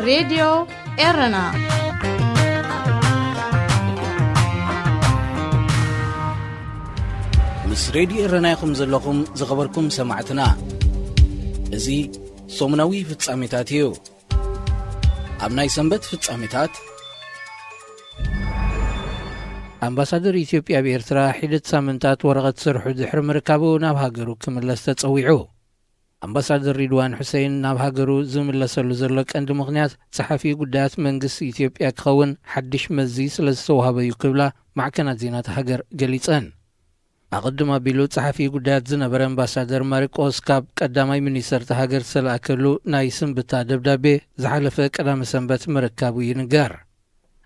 راديو إرنا مس راديو إرنا يخم زلكم زخبركم سمعتنا إزي صومناوي في التساميتاتيو أبناي سنبت في التساميتات أمباسادر إثيوبيا بإرترا حيدت سامنتات ورغت سرحو دحر مركابو ناب هاجرو كملست تصويعو أمباسادر ريدوان حسين ناب هاجرو زملسلو زرلك عند مغنيات صحفي قدات منقس إثيوبيا كخون حدش مزي سلسوها بيكبلا مع كانت زينات هاجر قليتان أقدم بيلو صحفي قدات زنبر أمباسادر ماركوس كاب قدامي منيسر تهاجر سلاكلو نايسن بتا دبدابي زحلفه قدام سنبت مركابو ينقار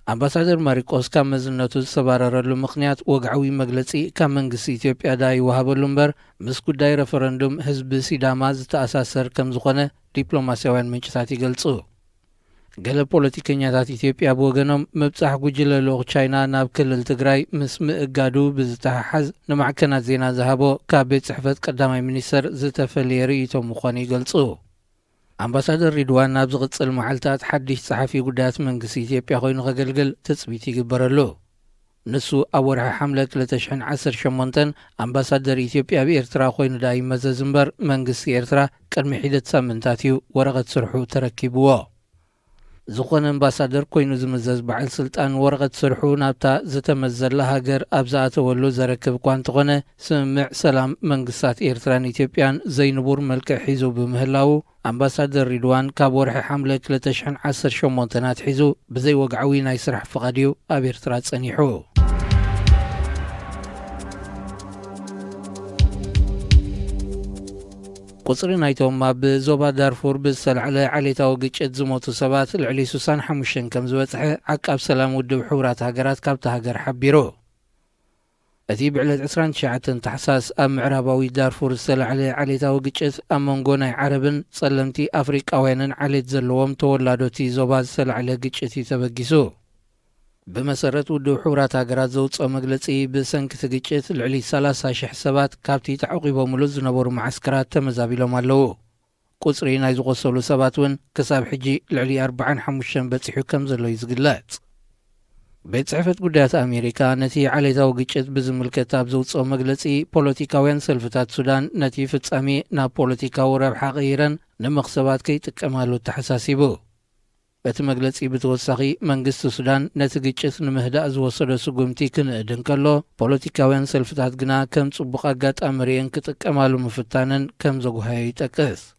أمباسادر ماركوس كاب مزنتو سباررلو مخنيات وقعوي مجلسي كام منقس إثيوبيا داي وهابلو مبر مسكو داي رفرندوم حزب سيداماز تأساسر كم زخونه دبلوماسيوان منشتاتي قلصو قال بوليتيكينياتات إثيوبيا بوغنم مبصح قجل لوغ تشاينا ناب كلل تقراي مسم اقادو بزتححز نمعكنات زينا زهابو كابيت صحفت قدامي منيسر زتفليري تو مخواني قلصو أمباسادر ريدوان ناب زغط المحلتات حدش صحفي قدات منقس إثيوبيا خوين غقلقل تثبيتي قبرلو نسو أورح حملة 2018 أمباسادر إثيوبيا بإرترا خوين داي مزازنبر منقس إرترا كالمحيدة سامنتاتيو ورغت سرحو تركبوه زخون أمباسادر كوينو زمزاز بعل سلطان ورغت سرحو نابتا زتمزل لهاجر أبزاعت ولو زركب كوانتغنة سمع سلام منقصات إيرتران إثيوبيان زينبور ملك حيزو بمهلاو أمباسادر ريدوان كابورح حملة 2018 حيزو بزي وقعوي نايسرح فقاديو أبيرترات سنيحو قصر نايتهم ما بزوبا دارفور بالسلعلة عليتاو قيتشت زموتو سبات العلي سوسان حموشن كم زواتح عقاب سلام ودو حورات هاجرات كابتا هاجر حبيرو أتيب على 20 شاعة تحساس أم عرباوي دارفور السلعلة عليتاو قيتشت أمونغوناي عربن سلمتي أفريقاوينن عليت زلوهم تولادوتي زوبا السلعلة قيتشتي تبقيسو بمسرت ودو حورات هاجرات زوت أو مجلسي بسنك تجيت العلي 30,000 حسابات كابتي تعقيبه ملوز نبور معسكرات تمزابيلو مالو قصرين عايز غسلوا سباتون كساب حجي العلي 45 بتصحو كم زلو يزقلات بيت صحفة قدات أمريكا نتي علي توقيت بزم الكتاب زوت أو مجلسي بوليتيكاوين سلفتات سودان نتي فتسامي نا بوليتيكا وربح غيرا نمخسبات كي تكمالو التحساسيبو بات مجلسي بتوسخي منقست السودان نتيجة نمهدا أزوصل سقومتي كنقدن كله بوليتيكاوين سلفتات قنا كم صبقاقات أمريين كتكمالو مفتانن كم زقوهاي تكس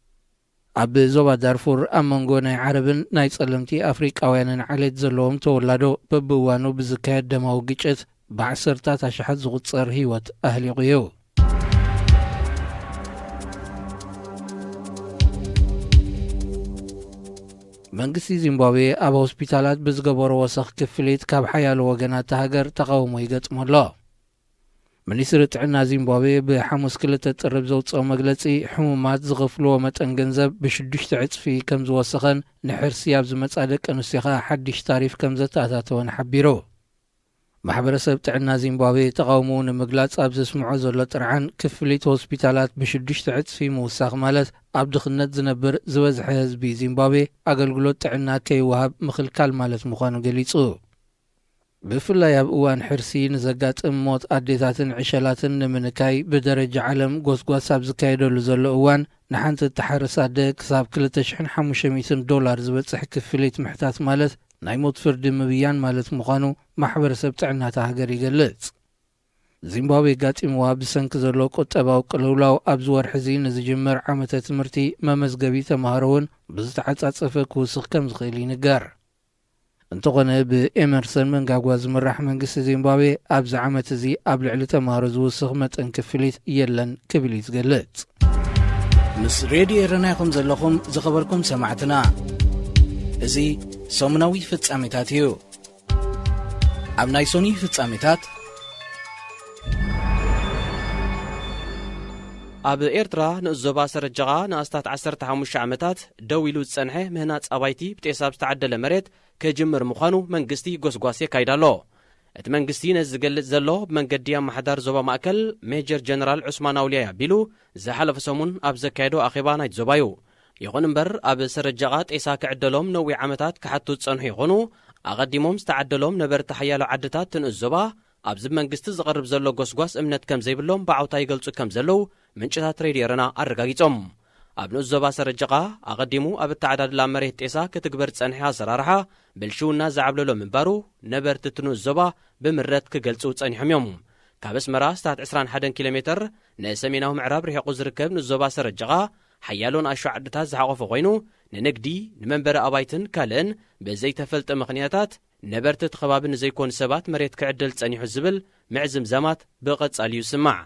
عب زوبا دارفور أمانغوناي عربن ناي سلمتي أفريقاوينن عليت زلوهم تولادو ببوانو بزكاية دماو قيشت بعسرتات أشحات زغطصر هيوت أهلي غيو منقسي زيمبابوي أب هوسبيتالات بزقبور وسخ كفليت كاب حيالو وغنات تهاجر تقاومو يقطم الله منيسر تعنا زيمبابوي بحموس كلتا تقرب زوت أو مقلتي حمومات زغفلو متن جنزب بشدش تعد في كم زوسخن نحر سياب زمت أدك أنسيخا حدش تعريف كم زتاتاتو نحبيرو محبرسب تعنا زيمبابوي تقاومون مقلات أبز اسمعو زولة ترعان كفليت هوسبيتالات بشدش تعد في موساق مالت عبد خنت زنبر زوزح حزبي زيمبابوي أقلقلو تعنا كي وهاب مخل كال مالت مخانو قليتو بفلا ياب اوان حرسي نزقات اموت أديتاتن عشالاتن نمنكاي بدرجة علم قوس سابزكايدو لزولو اوان نحانت التحرسات دي كساب $3,500 زبتسح كفليت محتات مالت نايموت فرد مبيان مالت مخانو محبر سبتعنا تهاجري قلت زيمبابوي قات امواب سنك زلو قطباو قلولاو أبزور حزين زجمر عامة تمرتي ما مزقبي تمهارون بزتعات أتصفك وسخ كم زغيلي نقار انتقنا بإمرسن من قاقواز مرح من قس زيمبابوي أبز عامة زي قبل علي تمهارز وسخمت انكفليت يلن كبليت قلت مس راديو رناكم زلكم زخبركم سمعتنا ازي سومناوي فتساميتاتيو أبناي سوني فتساميتات أب إيرترا نزوبا سرجعا ناستات 15 عامتات دويلو تسنحه مهنات أبايتي بتحساب تعدل مريت كجمر مخانو منقستي قوسقواسي كايدالو اتمنقستي نزقلت زلو بمنقديا محدار زوبا مأكل ميجر جنرال عثمان أولياء بيلو زحلف سومون أبزا كايدو أخيبانا يتزوبايو ይኹን እምበር ኣብ ሰረጃቓ ጤሳ ክዕደሎም ነዊሕ ዓመታት ክሓቱ ዝጸንሑ ይኾኑ ኣቐዲሞም ዝተዓደሎም ነበርቲ ሓያሎ ዓድታት ትንእዞባ ኣብዚ መንግስቲ ዝቐርብ ዘሎ ጎስጓስ እምነት ከም ዘይብሎም ብዓውታ ይገልጹ ከም ዘለው ምንጭታት ሬድዮ ረና ኣረጋጊጾም ኣብ ንእዞባ ሰረጃቓ ኣቐዲሙ ኣብ እተዓዳድላ መሬት ጤሳ ክትግበር ጸንሐ ኣሰራርሓ ብልሽውና ዝዓብለሎ ምንባሩ ነበርቲ ትንእዞባ ብምረት ክገልጹ ጸኒሖም እዮም ካብ ኣስመራ ስታት 21 ኪሎ ሜትር ንሰሜናዊ ምዕራብ ርሒቑ ዝርከብ ንዞባ ሰረጃቓ ሓያሎን ኣሹ ዓድታት ዝሓቆፈ ኮይኑ ንንግዲ ንመንበሪ ኣባይትን ካልእን ብዘይተፈልጠ ምኽንያታት ነበርቲ እቲ ከባቢ ንዘይኮኑ ሰባት መሬት ክዕደል ጸኒሑ ዝብል ምዕዝምዛማት ብቐጻሊ ይስማዕ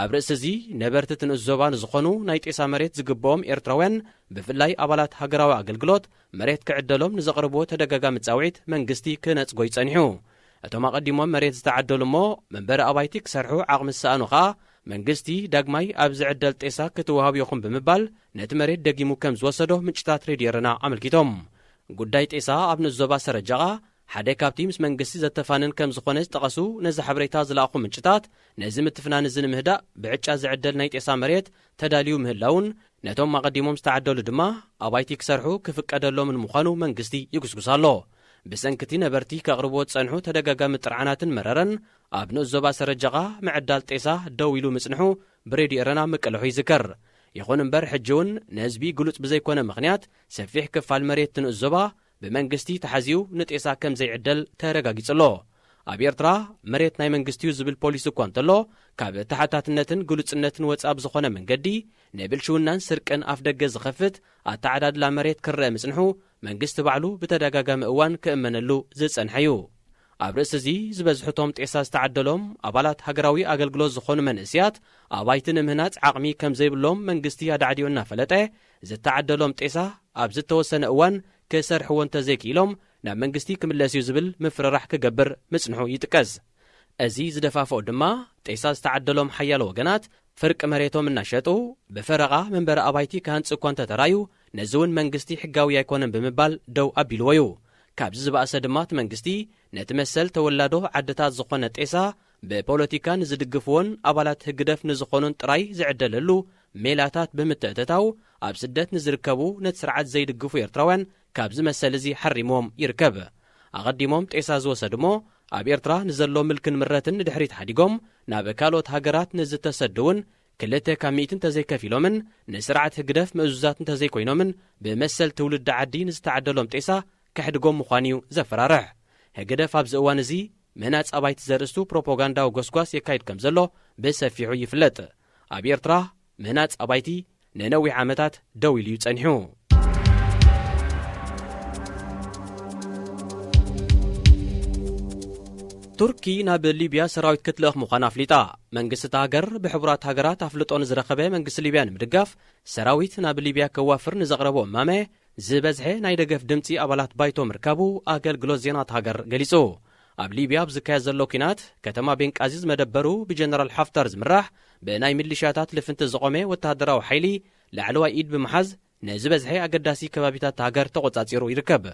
ኣብ ርእሲ እዚ ነበርቲ ትንእዞባ ንዝኾኑ ናይ ጤሳ መሬት ዝግብኦም ኤርትራውያን ብፍላይ ኣባላት ሃገራዊ ኣገልግሎት መሬት ክዕደሎም ንዘቕርብዎ ተደጋጋሚ ጻውዒት መንግስቲ ክነጽጎ ይጸኒሑ እቶም ኣቐዲሞም መሬት ዝተዓደሉ እሞ መንበሪ ኣባይቲ ክሰርሑ ዓቕሚ ዝሰኣኑ ኸኣ መንግስቲ ዳግማይ ኣብ ዝዕደል ጤሳ ክትወሃብ ይኹም ብምባል ነቲ መሬት ደጊሙ ከም ዝወሰዶ ምንጭታት ሬድዮ ረና ኣመልኪቶም ጉዳይ ጤሳ ኣብ ንዞባ ሰረጃቓ ሓደ ካብቲ ምስ መንግስቲ ዘተፋንን ከም ዝኾነ ዝጠቐሱ ነዚ ሓበሬታ ዝለኣኹ ምንጭታት ነዚ ምትፍናን እዚ ንምህዳእ ብዕጫ ዝዕደል ናይ ጤሳ መሬት ተዳልዩ ምህላውን ነቶም ኣቐዲሞም ዝተዓደሉ ድማ ኣባይቲ ክሰርሑ ክፍቀደሎምን ምዃኑ መንግስቲ ይጉስጉስ ኣሎ ብሰንኪቲ ነበርቲ ከቕርብዎ ጸንሑ ተደጋጋሚ ጥርዓናትን መረረን ኣብ ንእዞባ ሰረጃቓ ምዕዳል ጤሳ ደው ኢሉ ምጽንሑ ብሬድዮ ረና ምቅልሑ ይዝከር ይኹን እምበር ሕጂ እውን ንህዝቢ ግሉጽ ብዘይኮነ ምኽንያት ሰፊሕ ክፋል መሬት ትንእዞባ ብመንግስቲ ተሓዚኡ ንጤሳ ከም ዘይዕደል ተረጋጊጹሎ ኣብ ኤርትራ መሬት ናይ መንግስቲ እዩ ዝብል ፖሊስ እኳ እንተሎ ካብ ተሓታትነትን ግሉጽነትን ወጻእ ብዝኾነ መንገዲ ንብልሽውናን ስርቅን ኣፍ ደገ ዝኸፍት ኣተዓዳድላ መሬት ክርአ ምጽንሑ መንግስቲ ባዕሉ ብተደጋጋሚ እዋን ክእመነሉ ዝጸንሐዩ ኣብ ርእሲ እዚ ዝበዝሕቶም ጤሳ ዝተዓደሎም ኣባላት ሃገራዊ ኣገልግሎት ዝኾኑ መንእስያት ኣባይቲ ንምህናጽ ዓቕሚ ከም ዘይብሎም መንግስቲ ኣዳዕዲኡ እናፈለጠ ዝተዓደሎም ጤሳ ኣብ ዝተወሰነ እዋን ክሰርሕዎ እንተዘይክኢሎም ናብ መንግስቲ ክምለስ እዩ ዝብል ምፍርራሕ ክገብር ምጽንሑ ይጥቀስ እዚ ዝደፋፍኦ ድማ ጤሳ ዝተዓደሎም ሓያሎ ወገናት ፍርቂ መሬቶም እናሸጡ ብፈረቓ መንበሪ ኣባይቲ ክሃንጽ እኳ እንተተራዩ ነዚ እውን መንግስቲ ሕጋዊ ኣይኮነን ብምባል ደው ኣቢልዎ እዩ ካብዚ ዝበኣሰ ድማ እቲ መንግስቲ ነቲ መሰል ተወላዶ ዓድታት ዝኾነ ጤሳ ብፖለቲካ ንዝድግፍዎን ኣባላት ህግደፍ ንዝኾኑን ጥራይ ዝዕደለሉ ሜላታት ብምትእትታው ኣብ ስደት ንዝርከቡ ነቲ ስርዓት ዘይድግፉ ኤርትራውያን ካብዚ መሰል እዚ ሓሪሞም ይርከብ ኣቐዲሞም ጤሳ ዝወሰዱ እሞ ኣብ ኤርትራ ንዘሎ ምልክን ምረትን ንድሕሪት ሓዲጎም ናብ ካልኦት ሃገራት ንዝተሰድውን ክልተ ካብ ሚእትን ተዘይከፊሎምን ንስርዓት ህግደፍ ምእዙዛት እንተዘይኮይኖምን ብመሰል ትውልዲ ዓዲ ንዝተዓደሎም ጤሳ ከሕድጎም ምዃኑ እዩ ዘፈራርሕ ህግደፍ ኣብዚ እዋን እዚ ምህናጽ ኣባይቲ ዘርእስቱ ፕሮፓጋንዳዊ ጎስጓስ የካይድ ከም ዘሎ ብሰፊሑ ይፍለጥ ኣብ ኤርትራ ምህናጽ ኣባይቲ ንነዊሕ ዓመታት ደው ኢሉ እዩ ጸኒሑ ቱርኪ ናብ ሊብያ ሰራዊት ክትልእኽ ምዃና ኣፍሊጣ መንግስቲ ሃገር ብሕቡራት ሃገራት ኣፍልጦ ንዝረኸበ መንግስቲ ሊብያ ንምድጋፍ ሰራዊት ናብ ሊብያ ከዋፍር ንዘቕረቦ እማመ ዝበዝሐ ናይ ደገፍ ድምፂ ኣባላት ባይቶ ምርካቡ ኣገልግሎት ዜናት ሃገር ገሊጹ ኣብ ሊብያ ብዝካየድ ዘሎ ኩናት ከተማ ቤንቃዚ ዝመደበሩ ብጀነራል ሓፍተር ዝምራሕ ብናይ ሚሊሽያታት ልፍንቲ ዝቖመ ወተሃደራዊ ሓይሊ ላዕለዋይ ኢድ ብምሓዝ ንዝበዝሐ ኣገዳሲ ከባቢታት ሃገር ተቖጻጺሩ ይርከብ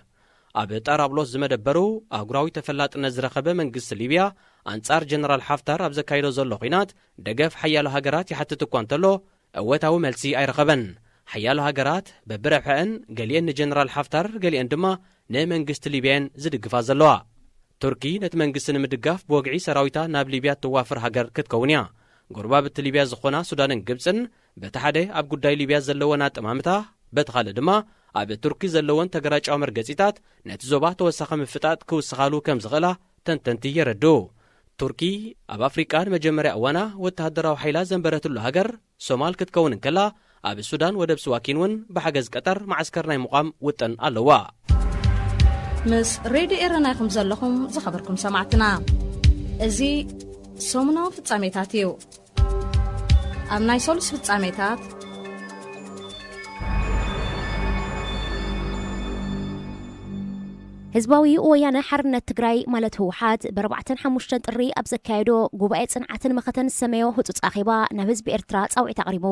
ኣብ ጣራብሎስ ዝመደበሩ ኣህጉራዊ ተፈላጥነት ዝረኸበ መንግስቲ ሊብያ ኣንጻር ጀነራል ሓፍተር ኣብ ዘካይዶ ዘሎ ኩናት ደገፍ ሓያሎ ሃገራት ይሓትት እኳ እንተሎ እወታዊ መልሲ ኣይረኸበን ሓያሎ ሃገራት በብረብሐአን ገሊአን ንጀነራል ሓፍተር ገሊአን ድማ ንመንግስቲ ሊብያን ዝድግፋ ዘለዋ ቱርኪ ነቲ መንግስቲ ንምድጋፍ ብወግዒ ሰራዊታ ናብ ሊብያ እትዋፍር ሃገር ክትከውን እያ ጎረባብቲ ሊብያ ዝኾና ሱዳንን ግብፅን በቲ ሓደ ኣብ ጉዳይ ሊብያ ዘለወን ኣጠማምታ በቲ ካልእ ድማ ኣብ ቱርኪ ዘለወን ተገራጫዊ መርገጺታት ነቲ ዞባ ተወሳኺ ምፍጣጥ ክውስኻሉ ከም ዝኽእላ ተንተንቲ የረድኡ ቱርኪ ኣብ ኣፍሪቃ ንመጀመርያ እዋና ወተሃደራዊ ሓይላ ዘንበረትሉ ሃገር ሶማል ክትከውን እንከላ ኣብ ሱዳን ወደብ ስዋኪን እውን ብሓገዝ ቀጠር ማዓስከር ናይ ምቋም ውጥን ኣለዋ ምስ ሬድዮ ኤረና ኢኹም ዘለኹም ዝኸበርኩም ሰማዕትና እዚ ሰሙናዊ ፍጻሜታት እዩ ኣብ ናይ ሰሉስ ፍጻሜታት ህዝባዊ ወያነ ሓርነት ትግራይ ማለት ህወሓት ብ45 ጥሪ ኣብ ዘካየዶ ጉባኤ ጽንዓትን መኸተን ዝሰመዮ ህፁፅ ኣኼባ ናብ ህዝቢ ኤርትራ ጻውዒት ኣቕሪቡ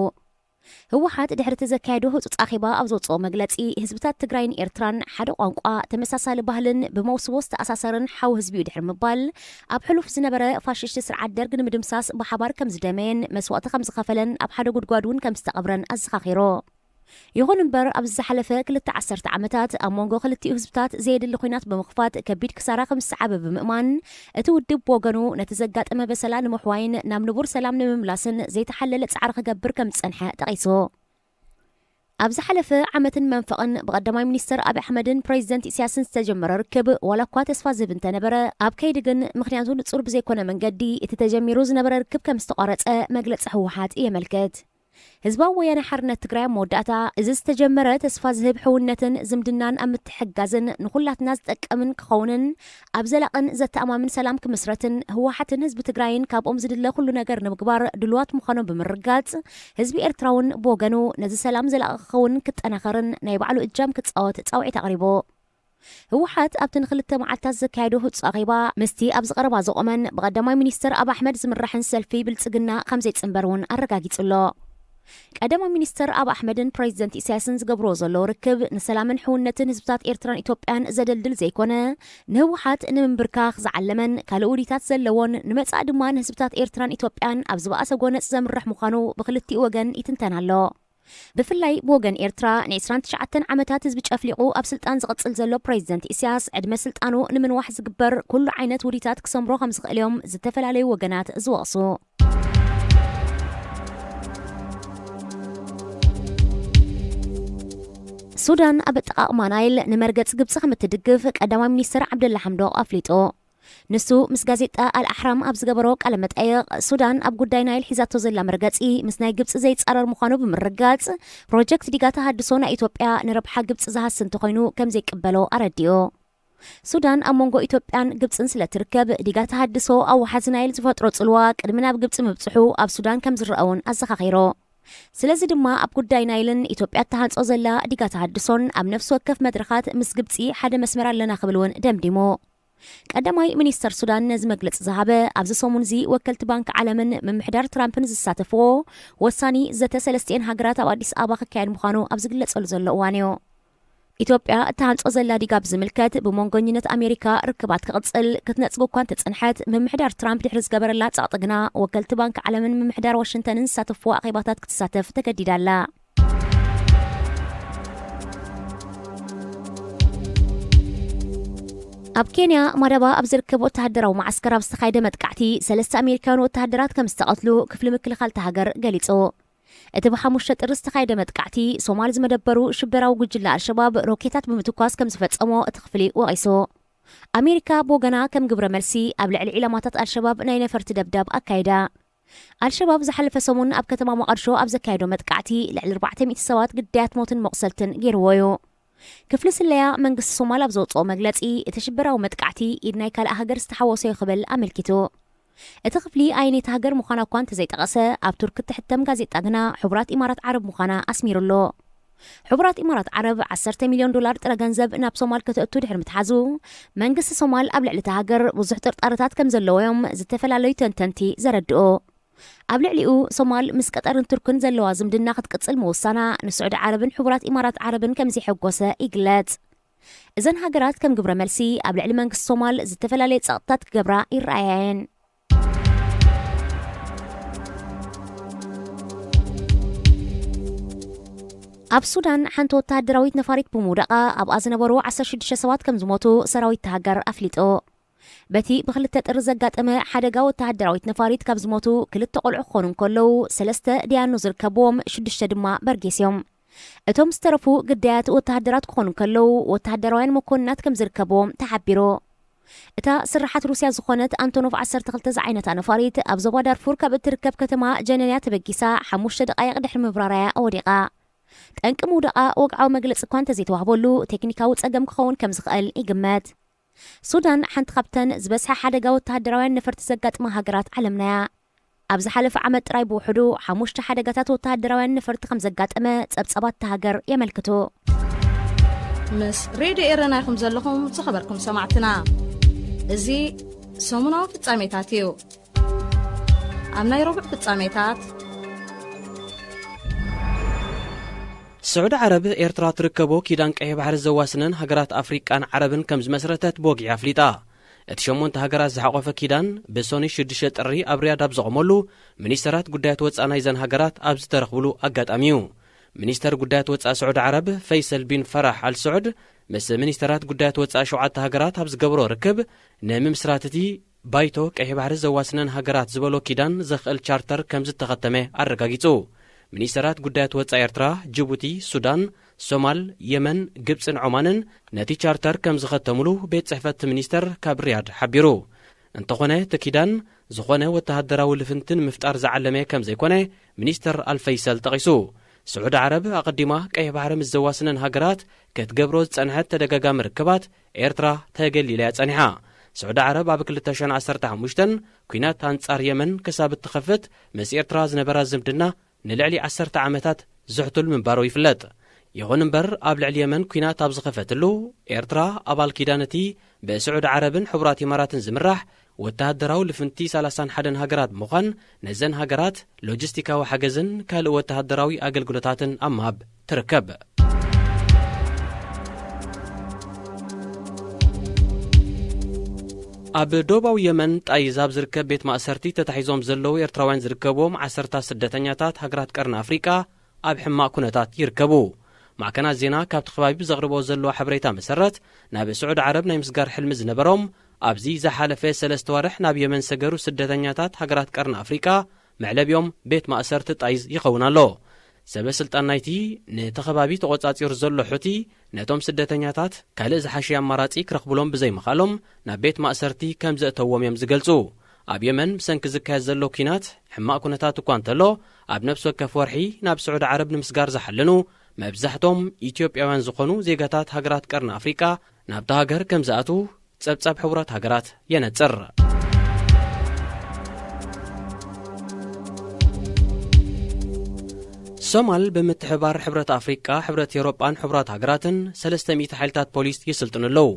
ህወሓት ድሕሪ እቲ ዘካየዶ ህፁፅ ኣኼባ ኣብ ዘውፅኦ መግለጺ ህዝብታት ትግራይን ኤርትራን ሓደ ቋንቋ ተመሳሳሊ ባህልን ብመውስቦ ዝተኣሳሰርን ሓዊ ህዝቢ እዩ ድሕሪ ምባል ኣብ ሕሉፍ ዝነበረ ፋሽስት ስርዓት ደርግ ንምድምሳስ ብሓባር ከም ዝደመየን መስዋእቲ ከም ዝኸፈለን ኣብ ሓደ ጉድጓድ እውን ከም ዝተቐብረን ኣዘኻኺሮ ይኹን እምበር ኣብ ዝሓለፈ 2 ዓመታት ኣብ መንጎ ክልቲኡ ህዝብታት ዘየድሊ ኩናት ብምኽፋት ከቢድ ክሳራ ከም ዝሰዓበ ብምእማን እቲ ውድብ ብወገኑ ነቲ ዘጋጠመ በሰላ ንምሕዋይን ናብ ንቡር ሰላም ንምምላስን ዘይተሓለለ ጻዕሪ ክገብር ከም ዝጸንሐ ጠቒሱ ኣብ ዝሓለፈ ዓመትን መንፈቕን ብቐዳማይ ሚኒስተር አብይ ኣሕመድን ፕሬዚደንት ኢሳያስን ዝተጀመረ ርክብ ዋላ እኳ ተስፋ ዝህብ እንተነበረ ኣብ ከይዲ ግን ምክንያቱ ንጹር ብዘይኮነ መንገዲ እቲ ተጀሚሩ ዝነበረ ርክብ ከም ዝተቋረጸ መግለጺ ህወሓት የመልክት ህዝባዊ ወያነ ሓርነት ትግራይ መወዳእታ እዚ ዝተጀመረ ተስፋ ዝህብ ሕውነትን ዝምድናን ኣብ ምትሕጋዝን ንኹላትና ዝጠቅምን ክኸውንን ኣብ ዘላቕን ዘተኣማምን ሰላም ክምስረትን ህወሓትን ህዝቢ ትግራይን ካብኦም ዝድለ ኩሉ ነገር ንምግባር ድልዋት ምዃኖም ብምርጋጽ ህዝቢ ኤርትራውን ብወገኑ ነዚ ሰላም ዘላቕ ክኸውን ክጠናኸርን ናይ ባዕሉ እጃም ክጻወት ጻውዒት ኣቕሪቡ ህወሓት ኣብተን 2 መዓልታት ዘካየዶ ህጹፅ ኣኼባ ምስቲ ኣብ ዝቐረባ ዝቖመን ብቐዳማይ ሚኒስተር አብይ ኣሕመድ ዝምራሕን ሰልፊ ብልጽግና ከም ዘይጽንበር እውን ኣረጋጊጹሎ ቀዳማይ ሚኒስተር አብይ ኣሕመድን ፕሬዚደንት ኢሳያስን ዝገብሮ ዘለዎ ርክብ ንሰላምን ሕውነትን ህዝብታት ኤርትራን ኢትዮጵያን ዘደልድል ዘይኮነ ንህወሓት ንምንብርካኽ ዝዓለመን ካልእ ውዲታት ዘለዎን ንመጻእ ድማ ንህዝብታት ኤርትራን ኢትዮጵያን ኣብ ዝበኣሰ ጎነፅ ዘምርሕ ምዃኑ ብክልቲኡ ወገን ይትንተናሎ ብፍላይ ብወገን ኤርትራ ን29 ዓመታት ህዝቢ ጨፍሊቑ ኣብ ስልጣን ዝቕጽል ዘሎ ፕሬዚደንት ኢሳያስ ዕድመ ስልጣኑ ንምንዋሕ ዝግበር ኩሉ ዓይነት ውዲታት ክሰምሮ ከም ዝኽእል እዮም ዝተፈላለዩ ወገናት ዝወቕሱ ሱዳን ኣብ ኣጠቓቕማ ናይል ንመርገጽ ግብፂ ከም እትድግፍ ቀዳማይ ሚኒስተር ዓብደላ ሓምዶቕ ኣፍሊጡ ንሱ ምስ ጋዜጣ አልኣሕራም ኣብ ዝገበሮ ቃለ መጠይቕ ሱዳን ኣብ ጉዳይ ናይል ሒዛቶ ዘላ መርገጺ ምስ ናይ ግብፂ ዘይጻረር ምዃኑ ብምርጋጽ ፕሮጀክት ዲጋታ ሃድሶ ናይ ኢትዮጵያ ንረብሓ ግብፂ ዝሃስን እንተኾይኑ ከም ዘይቅበሎ ኣረዲኡ ሱዳን ኣብ መንጎ ኢትዮጵያን ግብፅን ስለ ትርከብ ዲጋታ ሃድሶ ኣብ ወሓዚ ናይል ዝፈጥሮ ጽልዋ ቅድሚ ናብ ግብፂ ምብጽሑ ኣብ ሱዳን ከም ዝረአውን ኣዘኻኺሮ ስለዚ ድማ ኣብ ጉዳይ ናይልን ኢትዮጵያ ተሃንጾ ዘላ ዲጋታ ሃድሶን ኣብ ነፍሲ ወከፍ መድረኻት ምስ ግብፂ ሓደ መስመር ኣለና ክብል እውን ደምዲሞ ቀዳማይ ሚኒስተር ሱዳን ነዚ መግለፂ ዝሃበ ኣብዚ ሰሙን እዚ ወከልቲ ባንኪ ዓለምን ምምሕዳር ትራምፕን ዝሳተፍዎ ወሳኒ ዘተ 3 ሃገራት ኣብ ኣዲስ ኣበባ ክካየድ ምዃኑ ኣብ ዝግለጸሉ ዘሎ እዋን እዩ ኢትዮጵያ እተሃንጾ ዘላ ዲጋብ ዝምልከት ብመንጎኝነት ኣሜሪካ ርክባት ክቕጽል ክትነጽግ እኳ እንተጸንሐት ምምሕዳር ትራምፕ ድሕሪ ዝገበረላ ጸቕጢ ግና ወከልቲ ባንኪ ዓለምን ምምሕዳር ዋሽንግተንን ዝሳተፍዎ ኣኼባታት ክትሳተፍ ተገዲዳላ ኣብ ኬንያ ማደባ ኣብ ዝርከብ ወተሃደራዊ ማዓስከር ኣብ ዝተኻየደ መጥቃዕቲ 3 ኣሜሪካውያን ወተሃደራት ከም ዝተቐትሉ ክፍሊ ምክልኻል ሃገር ገሊጹ እቲ ብ5 ጥሪ ዝተኻየደ መጥቃዕቲ ሶማሊ ዝመደበሩ ሽበራዊ ጉጅለ አልሸባብ ሮኬታት ብምትኳስ ከም ዝፈጸሞ እቲ ክፍሊ ወቒሱ ኣሜሪካ ብወገና ከም ግብረ መልሲ ኣብ ልዕሊ ዒላማታት አልሸባብ ናይ ነፈርቲ ደብዳብ ኣካይዳ አልሸባብ ዝሓለፈ ሰሙን ኣብ ከተማ መቐድሾ ኣብ ዘካየዶ መጥቃዕቲ ልዕሊ 400 ሰባት ግዳያት ሞትን መቑሰልትን ገይርዎ እዩ ክፍሊ ስለያ መንግስቲ ሶማል ኣብ ዘውፅኦ መግለጺ እቲ ሽበራዊ መጥቃዕቲ ኢድ ናይ ካልእ ሃገር ዝተሓወሰ ይኽብል ኣመልኪቱ እቲ ክፍሊ ኣይነት ሃገር ምዃና እኳ እንተዘይጠቐሰ ኣብ ቱርክ እትሕተም ጋዜጣ ግና ሕቡራት ኢማራት ዓረብ ምዃና ኣስሚሩሎ ሕቡራት ኢማራት ዓረብ $10 ሚልዮን ጥረ ገንዘብ ናብ ሶማል ከተእቱ ድሕሪ ምትሓዙ መንግስቲ ሶማል ኣብ ልዕሊ እቲ ሃገር ብዙሕ ጥርጣረታት ከም ዘለዎዮም ዝተፈላለዩ ተንተንቲ ዘረድኡ ኣብ ልዕሊኡ ሶማል ምስ ቀጠርን ቱርክን ዘለዋ ዝምድና ክትቅጽል ምውሳና ንስዑድ ዓረብን ሕቡራት ኢማራት ዓረብን ከም ዘይሐጎሰ ይግለጽ እዘን ሃገራት ከም ግብረ መልሲ ኣብ ልዕሊ መንግስቲ ሶማል ዝተፈላለዩ ጸቕጥታት ክገብራ ይረኣያየን ኣብ ሱዳን ሓንቲ ወተሃደራዊት ነፋሪት ብምውደቓ ኣብኣ ዝነበሩ 16 ሰባት ከም ዝሞቱ ሰራዊት ሃገር ኣፍሊጡ በቲ ብ2 ጥሪ ዘጋጠመ ሓደጋ ወተሃደራዊት ነፋሪት ካብ ዝሞቱ 2 ቆልዑ ክኾኑ እንከለዉ 3 ድያኑ ዝርከብዎም 6 ድማ በርጌስዮም እቶም ዝተረፉ ግዳያት ወተሃደራት ክኾኑ እንከለዉ ወተሃደራውያን መኮንናት ከም ዝርከብዎም ተሓቢሩ እታ ስራሓት ሩስያ ዝኾነት አንቶኖቭ 12 ዝዓይነታ ነፋሪት ኣብ ዞባ ዳርፉር ካብ እትርከብ ከተማ ጀነንያ ተበጊሳ 5 ደቓይቕ ድሕሪ ምብራራያ ወዲቓ ጠንቂ ምውደቓ ወግዓዊ መግለፂ እኳ እንተዘይተዋህበሉ ቴክኒካዊ ፀገም ክኸውን ከም ዝኽእል ይግመት ሱዳን ሓንቲ ካብተን ዝበዝሐ ሓደጋ ወተሃደራውያን ነፈርቲ ዘጋጥማ ሃገራት ዓለምናያ ኣብ ዝሓለፈ ዓመት ጥራይ ብውሕዱ 5 ሓደጋታት ወተሃደራውያን ነፈርቲ ከም ዘጋጠመ ጸብጸባት ሃገር የመልክቱ ምስ ሬድዮ ኤረና ይኹም ዘለኹም ዝኸበርኩም ሰማዕትና እዚ ሰሙናዊ ፍጻሜታት እዩ ኣብ ናይ ረቡዕ ፍጻሜታት سعود عرب إيرترا تركبو كيدان قهي بحر زواسنن هجرات أفريقان عربن كم زمسرتت بوغي أفليتا اتشمون تهجرات زحقوف كيدان بسوني شدشت الري أبريا داب زغمولو منيسترات قدايت وصانا يزن هجرات أبز ترخبلو أقات أميو ሚኒስተር ጉዳያት ወፃኢ ስዑድ ዓረብ ፈይሰል ቢን ፈራሕ አልስዑድ ምስ ሚኒስተራት ጉዳያት ወፃኢ 7 ሃገራት ኣብ ዝገብሮ ርክብ ንምምስራት እቲ ባይቶ ቀይሕ ባሕሪ ዘዋስነን ሃገራት ዝበሎ ኪዳን ዘኽእል ቻርተር ከም ዝተኸተመ ኣረጋጊጹ። ሚኒስተራት ጉዳያት ወፃኢ ኤርትራ፣ ጅቡቲ፣ ሱዳን፣ ሶማል፣ የመን፣ ግብፅን ዖማንን ነቲ ቻርተር ከም ዝኸተሙሉ ቤት ጽሕፈት ሚኒስተር ካብ ሪያድ ሓቢሩ። እንተኾነ እቲ ኪዳን ዝኾነ ወተሃደራዊ ልፍንትን ምፍጣር ዝዓለመ ከም ዘይኮነ ሚኒስተር አልፈይሰል ጠቒሱ። ስዑድ ዓረብ ኣቐዲማ ቀይሕ ባሕሪ ምስ ዘዋስነን ሃገራት ክትገብሮ ዝጸንሐት ተደጋጋሚ ርክባት ኤርትራ ተገሊላ እያ ጸኒሓ። ስዑድ ዓረብ ኣብ 2015 ኩናት ኣንጻር የመን ክሳብ እትኸፍት ምስ ኤርትራ ዝነበራ ዝምድና ንልዕሊ 10 ዓመታት ዝሕቱል ምንባሩ ይፍለጥ። ይኹን እምበር ኣብ ልዕሊ የመን ኩናት ኣብ ዝኸፈትሉ ኤርትራ ኣባል ኪዳን እቲ ብስዑድ ዓረብን ሕቡራት ኢማራትን ዝምራሕ ወተሃደራዊ ልፍንቲ 31 ሃገራት ምዃን ነዘን ሃገራት ሎጂስቲካዊ ሓገዝን ካልእ ወተሃደራዊ ኣገልግሎታትን ኣብ ምሃብ ትርከብ። ኣብ ደቡባዊ የመን ጣይዝ ኣብ ዝርከብ ቤት ማእሰርቲ ተታሒዞም ዘለዉ ኤርትራውያን ዝርከብዎም 10 ስደተኛታት ሃገራት ቀርኒ ኣፍሪቃ ኣብ ሕማቕ ኩነታት ይርከቡ። ማዕከናት ዜና ካብቲ ከባቢ ዘቕርቦ ዘለዎ ሓበሬታ መሰረት ናብ ስዑድ ዓረብ ናይ ምስጋር ሕልሚ ዝነበሮም ኣብዚ ዝሓለፈ 3 ወርሕ ናብ የመን ሰገሩ ስደተኛታት ሃገራት ቀርኒ ኣፍሪቃ መዕለቢዮም ቤት ማእሰርቲ ጣይዝ ይኸውን ኣሎ። ሰበስልጣን ናይቲ ነቲ ከባቢ ተቖጻጺሩ ዘሎ ሕቲ ነቶም ስደተኛታት ካልእ ዝሓሸየ ኣማራጺ ክረኽብሎም ብዘይምኻሎም ናብ ቤት ማእሰርቲ ከም ዘእተዎም እዮም ዝገልጹ። ኣብ የመን ብሰንኪ ዝካየድ ዘሎ ኩናት ሕማቕ ኩነታት እኳ እንተሎ ኣብ ነፍሲ ወከፍ ወርሒ ናብ ስዑድ ዓረብ ንምስጋር ዝሓልኑ መብዛሕቶም ኢትዮጵያውያን ዝኾኑ ዜጋታት ሃገራት ቀርኒ ኣፍሪቃ ናብቲ ሃገር ከም ዝኣቱ ጸብጻብ ሕቡራት ሃገራት የነጽር። ሶማል ብምትሕባር ሕብረት ኣፍሪቃ፣ ሕብረት ኤውሮጳን ሕቡራት ሃገራትን 300 ሓይልታት ፖሊስ ይስልጥኑ ኣለዉ።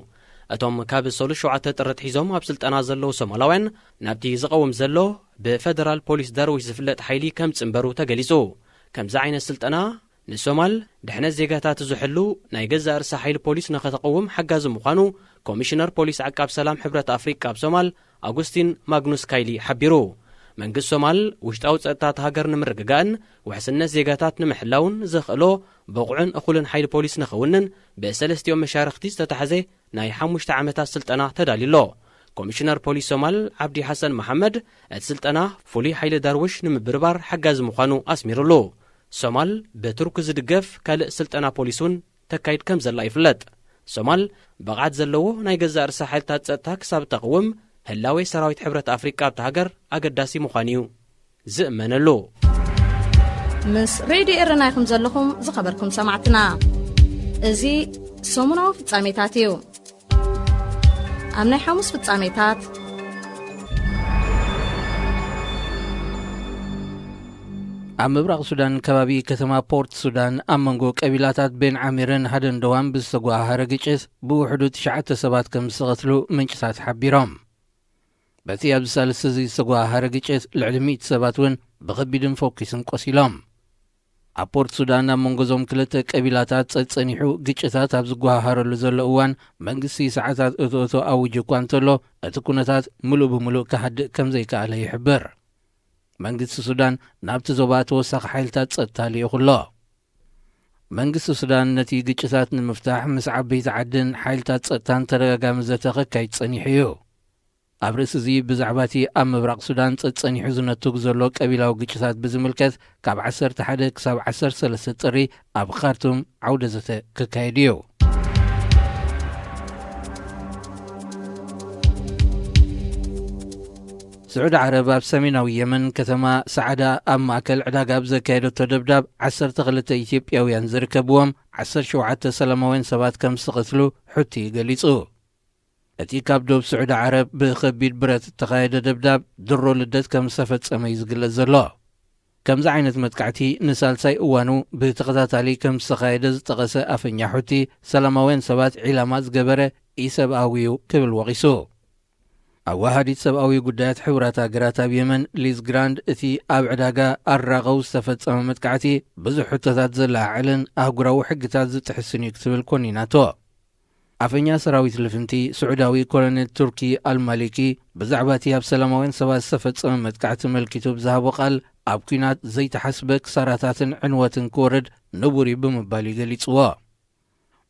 እቶም ካብ 7 ጥርት ሒዞም ኣብ ስልጠና ዘለዉ ሶማላውያን ናብቲ ዝቐውም ዘሎ ብፌደራል ፖሊስ ደርዊሽ ዝፍለጥ ሓይሊ ከም ጽንበሩ ተገሊጹ። ከምዚ ዓይነት ስልጠና ንሶማል ድሕነት ዜጋታት ዝሕሉ ናይ ገዛ ርእሳ ሓይሊ ፖሊስ ንኸተቐውም ሓጋዚ ምዃኑ ኮሚሽነር ፖሊስ ዓቃብ ሰላም ሕብረት ኣፍሪቃ ኣብ ሶማል ኣጉስቲን ማግኑስ ካይሊ ሓቢሩ። መንግስቲ ሶማል ውሽጣዊ ጸጥታት ሃገር ንምርግጋእን ውሕስነት ዜጋታት ንምሕላውን ዘኽእሎ ብቑዕን እኹልን ሓይሊ ፖሊስ ንኸውንን ብሰለስቲኦም መሻርክቲ ዝተታሕዘ ናይ 5 ዓመታት ስልጠና ተዳሊሎ። ኮሚሽነር ፖሊስ ሶማል ዓብዲ ሐሰን መሐመድ እቲ ስልጠና ፍሉይ ሓይሊ ዳርዊሽ ንምብርባር ሓጋዚ ምዃኑ ኣስሚሩሉ። ሶማል በቱርክ ዝድገፍ ካልእ ስልጠና ፖሊስ እውን ተካይድ ከም ዘላ ይፍለጥ። ሶማል በቕዓት ዘለዎ ናይ ገዛ ርእሳ ሓይልታት ጸጥታ ክሳብ ተቕውም ህላዌ ሰራዊት ሕብረት ኣፍሪቃ ኣብቲ ሃገር ኣገዳሲ ምዃኑ እዩ ዝእመነሉ። ምስ ሬድዮ ኤረና ኢኹም ዘለኹም ዝኸበርኩም ሰማዕትና እዚ ሰሙናዊ ፍጻሜታት እዩ። ኣብ ናይ ሓሙስ ፍጻሜታት ኣብ ምብራቕ ሱዳን ከባቢ ከተማ ፖርት ሱዳን ኣብ መንጎ ቀቢላታት ቤን ዓሚርን ሃደንደዋን ብዝተጓሃረ ግጭት ብውሕዱ 9 ሰባት ከም ዝተቐትሉ ምንጭታት ሓቢሮም። በቲ ኣብዚ ሳልስተ ዝተጓሃረ ግጭት ልዕሊ 100 ሰባት እውን ብኸቢድን ፎኪስን ቆሲሎም። ኣብ ፖርት ሱዳን ኣብ መንጎዞም ክልተ ቀቢላታት ጸኒሑ ግጭታት ኣብ ዝጓሃረሉ ዘሎ እዋን መንግስቲ ሰዓታት እቶእቶ ኣውጅ እኳ እንተሎ እቲ ኩነታት ምሉእ ብምሉእ ክሃድእ ከም ዘይከኣለ ይሕብር። መንግስቲ ሱዳን ናብቲ ዞባ ተወሳኺ ሓይልታት ጸጥታ ልኢኹሎ። መንግስቲ ሱዳን ነቲ ግጭታት ንምፍታሕ ምስ ዓበይቲ ዓድን ሓይልታት ጸጥታን ተደጋጋሚ ዘተ ከካይድ ጸኒሑ እዩ። ኣብ ርእሲ እዚ ብዛዕባ እቲ ኣብ ምብራቕ ሱዳን ጸኒሑ ዝነትግ ዘሎ ቀቢላዊ ግጭታት ብዝምልከት ካብ 11 ክሳብ 13 ጥሪ ኣብ ካርቱም ዓውደ ዘተ ክካየድ እዩ። ስዑድ ዓረብ ኣብ ሰሜናዊ የመን ከተማ ሰዓዳ ኣብ ማእከል ዕዳጋ ብዘካየደቶ ደብዳብ 12 ኢትዮጵያውያን ዝርከብዎም 17 ሰላማውያን ሰባት ከም ዝተቐትሉ ሕቲ ገሊጹ። እቲ ካብ ዶብ ስዑድ ዓረብ ብኸቢድ ብረት እተኻየደ ደብዳብ ድሮ ልደት ከም ዝተፈጸመ እዩ ዝግለጽ ዘሎ። ከምዚ ዓይነት መጥቃዕቲ ንሳልሳይ እዋኑ ብተኸታታሊ ከም ዝተኻየደ ዝጠቐሰ ኣፈኛ ሕቲ ሰላማውያን ሰባት ዒላማ ዝገበረ ኢሰብኣዊ እዩ ክብል ወቒሱ። ኣዋሃዲት ሰብኣዊ ጉዳያት ሕቡራት ሃገራት ኣብ የመን ሊዝ ግራንድ እቲ ኣብ ዕዳጋ ኣራቐው ዝተፈጸመ መጥቃዕቲ ብዙሕ ሕቶታት ዘላዓዕልን ኣህጉራዊ ሕግታት ዝጥሕስን እዩ ክትብል ኮኒናቶ። ኣፈኛ ሰራዊት ልፍንቲ ስዑዳዊ ኮሎኔል ቱርኪ ኣልማሊኪ ብዛዕባ እቲ ኣብ ሰላማውያን ሰባት ዝተፈጸመ መጥቃዕቲ መልኪቱ ብዝሃቦ ቓል ኣብ ኩናት ዘይተሓስበ ክሳራታትን ዕንወትን ክወርድ ንቡሪ ብምባል ገሊጽዎ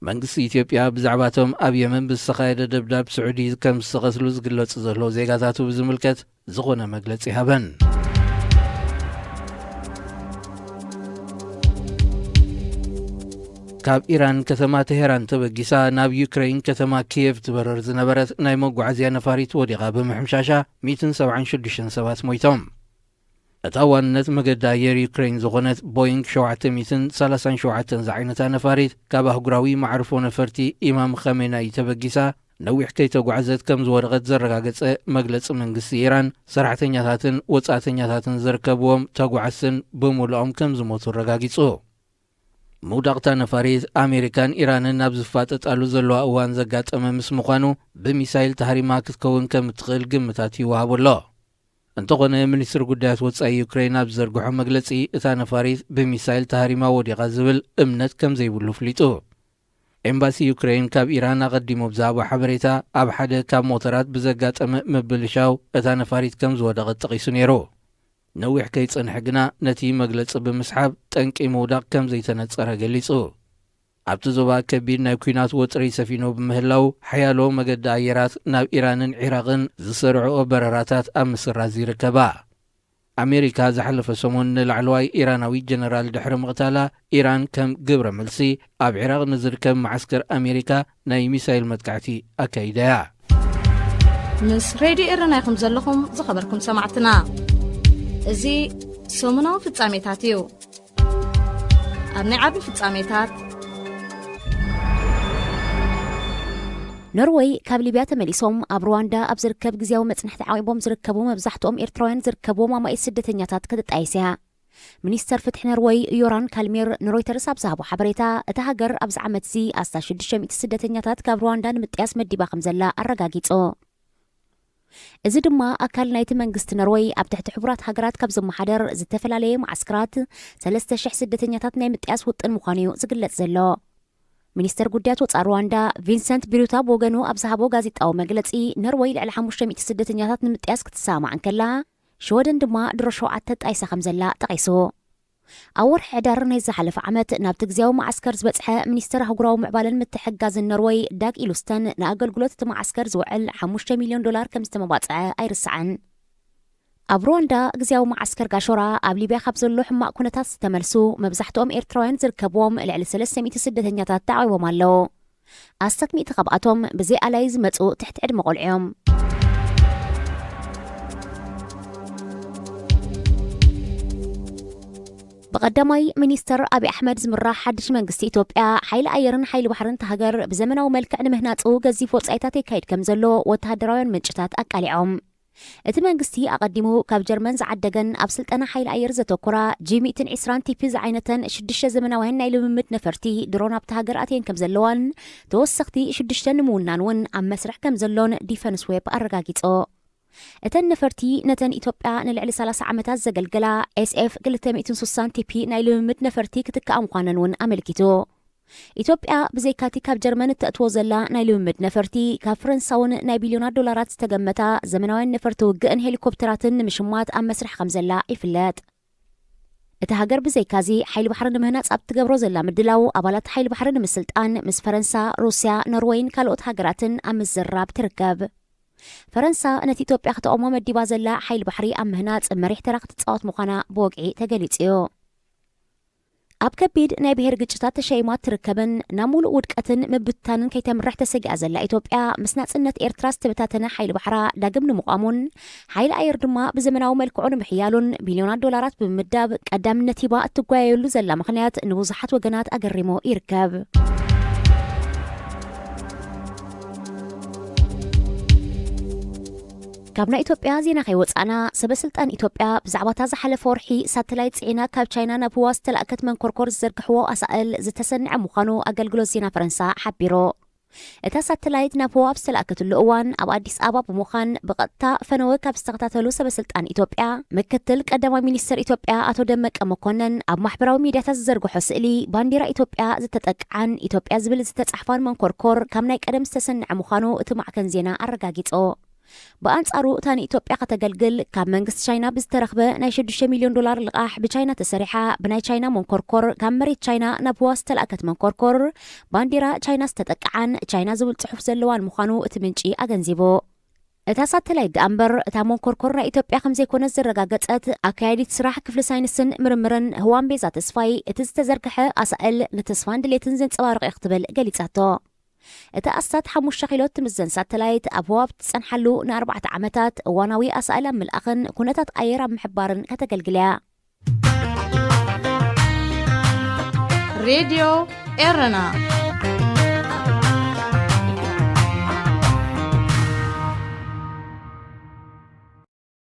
መንግስቲ ኢትዮጵያ ብዛዕባቶም ኣብ የመን ብዝተኻየደ ደብዳብ ስዑዲ ከም ዝተቐትሉ ዝግለጽ ዘሎ ዜጋታቱ ብዝምልከት ዝኾነ መግለጺ ሃበን ካብ ኢራን ከተማ ቴሄራን ተበጊሳ ናብ ዩክሬን ከተማ ኪየቭ ትበረር ዝነበረት ናይ መጓዓዝያ ነፋሪት ወዲቓ ብምሕምሻሻ 176 ሰባት ሞይቶም እታ ዋንነት መገዲ ኣየር ዩክሬን ዝኾነት ቦይንግ 737 ዝዓይነታ ነፋሪት ካብ ኣህጉራዊ ማዕርፎ ነፈርቲ ኢማም ኸሜናይ ተበጊሳ ነዊሕ ከይተጓዓዘት ከም ዝወደቐት ዘረጋገጸ መግለጺ መንግስቲ ኢራን ሰራሕተኛታትን ወጻእተኛታትን ዝርከብዎም ተጓዓዝትን ብምሉኦም ከም ዝሞቱ ረጋጊጹ መውዳቕታ ነፋሪት ኣሜሪካን ኢራንን ናብ ዝፋጠጣሉ ዘለዋ እዋን ዘጋጠመ ምስ ምዃኑ ብሚሳይል ተሃሪማ ክትከውን ከም እትኽእል ግምታት ይወሃበሎ እንተኾነ ሚኒስትር ጉዳያት ወጻኢ ዩክሬን ኣብ ዘርግሖ መግለጺ እታ ነፋሪት ብሚሳይል ተሃሪማ ወዲቓ ዝብል እምነት ከም ዘይብሉ ፍሊጡ ኤምባሲ ዩክሬን ካብ ኢራን ኣቐዲሞ ብዛዕባ ሓበሬታ ኣብ ሓደ ካብ ሞተራት ብዘጋጠመ ምብልሻው እታ ነፋሪት ከም ዝወደቐት ጠቒሱ ነይሩ ነዊሕ ከይጸንሐ ግና ነቲ መግለጺ ብምስሓብ ጠንቂ መውዳቕ ከም ዘይተነጸረ ገሊጹ ኣብቲ ዞባ ከቢድ ናይ ኩናት ወጥሪ ሰፊኖ ብምህላው ሓያሎ መገዲ ኣየራት ናብ ኢራንን ዒራቕን ዝሰርዕኦ በረራታት ኣብ ምስራዝ ይርከባ ኣሜሪካ ዝሓለፈ ሰሙን ንላዕለዋይ ኢራናዊ ጀነራል ድሕሪ ምቕታላ ኢራን ከም ግብረ መልሲ ኣብ ዒራቕ ንዝርከብ ማዓስከር ኣሜሪካ ናይ ሚሳይል መጥቃዕቲ ኣካይደያ ምስ ሬድዮ ኤረና ኢኹም ዘለኹም ዝኸበርኩም ሰማዕትና እዚ ሰሙናዊ ፍጻሜታት እዩ ኣብ ናይ ዓቢ ፍጻሜታት ኖርዌይ ካብ ሊብያ ተመሊሶም ኣብ ሩዋንዳ ኣብ ዝርከብ ግዜያዊ መጽናዕቲ ዓቂቦም ዝርከቡ መብዛሕትኦም ኤርትራውያን ዝርከብዎም ኣማኢት ስደተኛታት ከተጣይስያ ሚኒስተር ፍትሒ ኖርዌይ ዮራን ካልሜር ንሮይተርስ ኣብ ዝሃቦ ሓበሬታ እታ ሃገር ኣብዚ ዓመት እዚ 600 ስደተኛታት ካብ ሩዋንዳ ንምጥያስ መዲባ ከም ዘላ ኣረጋጊጹ እዚ ድማ ኣካል ናይቲ መንግስቲ ኖርዌይ ኣብ ትሕቲ ሕቡራት ሃገራት ካብ ዝመሓደር ዝተፈላለየ ማዓስከራት 3000 ስደተኛታት ናይ ምጥያስ ውጥን ምዃኑ እዩ ዝግለጽ ዘሎ ሚኒስተር ጉዳያት ወጻኢ ሩዋንዳ ቪንሰንት ቢሩታ ብወገኑ ኣብ ዝሃቦ ጋዜጣዊ መግለጺ ኖርዌይ ልዕሊ 500 ስደተኛታት ንምጥያስ ክትሰማዕ እንከላ ሽወደን ድማ ድሮ 7 ጣይሳ ከም ዘላ ጠቒሱ ኣብ ወርሒ ሕዳር ናይ ዝሓለፈ ዓመት ናብቲ ግዜያዊ ማዓስከር ዝበጽሐ ሚኒስተር ኣህጉራዊ ምዕባለን ምትሕግጋዝን ኖርዌይ ዳግ ኢሉስተን ንኣገልግሎት እቲ ማዓስከር ዝውዕል $5 ሚልዮን ከም ዝተመባጽዐ ኣይርስዓን ኣብ ሩዋንዳ ግዜያዊ ማዓስከር ጋሾራ ኣብ ሊብያ ካብ ዘሎ ሕማቕ ኩነታት ዝተመልሱ መብዛሕትኦም ኤርትራውያን ዝርከብዎም ልዕሊ 300 ስደተኛታት ተዓቂቦም ኣለዉ ኣስታት 100 ካብኣቶም ብዘይ ኣላይ ዝመጹ ትሕቲ ዕድመ ቆልዑዮም بقدمي ሚኒስተር አብይ አሕመድ ዝምራሕ ሓድሽ መንግስቲ ኢትዮጵያ ሓይሊ ኣየርን ሓይሊ ባሕርን ተሃገር ብዘመናዊ መልክዕ ንምህናፁ ገዚፍ ወጻኢታት ይካይድ ከም ዘሎ ወተሃደራውያን ምንጭታት ኣቃሊዖም እቲ መንግስቲ ኣቀዲሙ ካብ ጀርመን ዝዓደገን ኣብ ስልጠና ሓይሊ ኣየር ዘተኮራ ጂ120 ቲፒ ዝዓይነተን 6 ዘመናውያን ናይ ልምምድ ነፈርቲ ድሮን ኣብ ተሃገር ኣትየን ከም ዘለዋን ተወሰኽቲ 6 ንምውናን እውን ኣብ መስርሕ ከም ዘሎን ዲፈንስ ዌብ ኣረጋጊጾ እተን ነፈርቲ ነተን ኢትዮጵያ ንልዕሊ 30 ዓመታት ዘገልገላ SF 260 ቲፒ ናይ ልምምድ ነፈርቲ ክትከኣ ምዃነን እውን ኣመልኪቱ ኢትዮጵያ ብዘይካቲ ካብ ጀርመን እተእትዎ ዘላ ናይ ልምምድ ነፈርቲ ካብ ፈረንሳውን ናይ ቢልዮናት ዶላራት ዝተገመታ ዘመናውያን ነፈርቲ ውግእን ሄሊኮፕተራትን ንምሽማት ኣብ መስርሕ ከም ዘላ ይፍለጥ እቲ ሃገር ብዘይካዚ ሓይሊ ባሕሪ ንምህናፅ ኣብ ትገብሮ ዘላ ምድላው ኣባላት ሓይሊ ባሕሪ ንምስልጣን ምስ ፈረንሳ ሩስያ ኖርዌይን ካልኦት ሃገራትን ኣብ ምዝራብ ትርከብ ፈረንሳ ነቲ ኢትዮጵያ ከተቆሞ መዲባ ዘላ ሓይሊ ባሕሪ ኣብ ምህናፅ መሪሕ ተራ ክትፃወት ምዃና ብወግዒ ተገሊፅዮ ኣብ ከቢድ ናይ ብሄር ግጭታት ተሸይማት ትርከብን ናብ ሙሉእ ውድቀትን ምብታንን ከይተምራሕ ተሰጊኣ ዘላ ኢትዮጵያ ምስ ናጽነት ኤርትራ ዝተበታተነ ሓይሊ ባሕራ ዳግም ንምቋሙን ሓይሊ ኣየር ድማ ብዘመናዊ መልክዑ ንምሕያሉን ቢልዮናት ዶላራት ብምምዳብ ቀዳምነት ሂባ እትጓየየሉ ዘላ ምኽንያት ንብዙሓት ወገናት ኣገሪሙ ይርከብ ካብና ኢትዮጵያ ዜና ከይወጻና ሰበስልጣን ኢትዮጵያ ብዛዕባታ ዝሓለፈ ወርሒ ሳተላይት ጽዒና ካብ ቻይና ናብ ህዋ ዝተላእከት መንኮርኮር ዝዘርግሕዎ ኣሳእል ዝተሰንዐ ምዃኑ ኣገልግሎት ዜና ፈረንሳ ሓቢሩ እታ ሳተላይት ናብ ህዋ ዝተላእከትሉ እዋን ኣብ ኣዲስ ኣበባ ብምዃን ብቐጥታ ፈነወ ካብ ዝተኸታተሉ ሰበስልጣን ኢትዮጵያ ምክትል ቀዳማይ ሚኒስትር ኢትዮጵያ ኣቶ ደመቀ መኮነን ኣብ ማሕበራዊ ሚድያታት ዝዘርግሖ ስእሊ ባንዴራ ኢትዮጵያ ዝተጠቅዓን ኢትዮጵያ ዝብል ዝተጻሕፋን መንኮርኮር ካብ ናይ ቀደም ዝተሰንዐ ምዃኑ እቲ ማዕከን ዜና ኣረጋጊጾ بأنصارو تاني إثيوبيا كتجلجل كاب منغست تشاينا بزترخبه ناي 6 مليون دولار لقاح بتشاينا تسريحه بناي تشاينا منكركر كام مريت تشاينا نبواس تلأكت منكركر بانديرا تشاينا استتقعن تشاينا زول صحف زلوان مخانو اتمنشي أغنزيبو እታ ሳተላይት ኣምበር እታ መንኮርኮር ናይ ኢትዮጵያ ከም ዘይኮነ ዝረጋገፀት ኣካያዲት ስራሕ ክፍሊ ሳይንስን ምርምርን ህዋን ቤዛ ተስፋይ እቲ ዝተዘርግሐ ኣሳእል ንተስፋን ድሌትን ዘንፀባርቕ ክትብል ገሊጻቶ እቲ ኣስታት 5 ኪሎ ትምዘን ሳተላይት ኣብ ህዋ ትጸንሓሉ ን4 ዓመታት እዋናዊ ኣሳእል ምልኣኽን ኩነታት ኣየር ኣብ ምሕባርን ከተገልግልያ ሬድዮ ኤረና